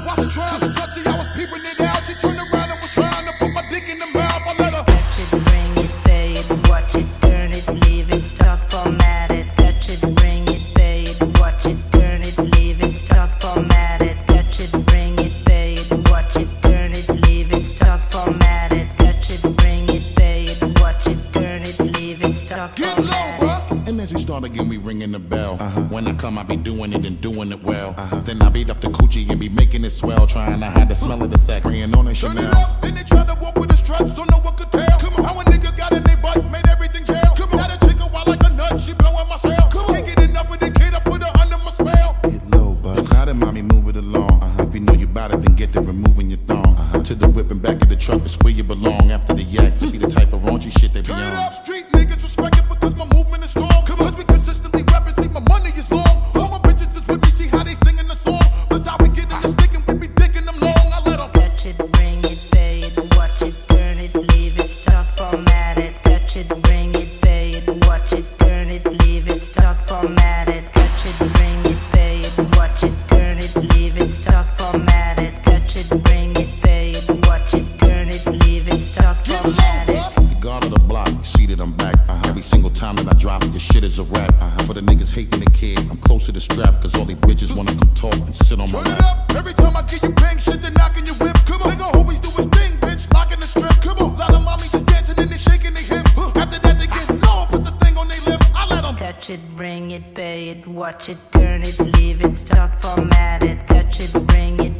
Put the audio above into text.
While she trying to touch it, I was peeping it out. She turned around and was trying to put my dick in the mouth. I let her touch it, bring it, pay it, watch it, turn it, leave it, stop, format it. Touch it, bring it, pay it, watch it, turn it, leave it, stop, format it. Touch it, bring it, pay it, watch it, turn it, leave it, stop, format it. Touch it, bring it, pay it, watch it, turn it, leave it, stop, get low, format it. bruh. And as we start again, we ringing the bell. When I come, I be doing it and doing it well. Then I beat up the coochie and be making it swell, trying to hide the smell of the sex. Spraying on it, Turn it Chanel. up, and they try to walk with the struts, so no one could tell. Come on. How a nigga got in they butt, made everything jail. Come on. Got a chick a wild like a nut, she blowing my cell. Come on. Can't get enough of the kid, I put her under my spell. Get low, bud. How did mommy move it along? If you know you bout it, then get to removing your thong. To the whip and back of the truck is where you belong. After the yak, see the type of raunchy shit they be Turn it on. up, street niggas respect it because my movement is strong. Come on. Cause we consistently rapping, see my money is long. All my bitches is with me, see how they singing the song. That's how we get in the stick and we be dicking them long. I let them Touch it, bring it, pay it, watch it, turn it, leave it, stop, format it. Touch it, bring it, pay it, watch it, turn it, leave it, stop, format it. Touch it, bring it, pay it, watch it, turn it, leave it, stop, format it. Touch it, bring it, pay it, watch it, turn it, leave it, stop, get low, format it. bruh. The guard of the block, you see that I'm back. Every single time that I drop it, your shit is a rap. For the niggas hating the kid, I'm close to the strap, cause all these bitches wanna come talk and sit on my Turn it lap. up, every time I get you bang shit, they knocking your whip. Come on, nigga always do his thing, bitch, locking the strip. Come on, lot of mommies just dancing and they shaking their hips. After that they get low, put the thing on their lip. I let them Touch it, bring it, pay it, watch it, turn it, leave it, stop, format it. Touch it, bring it,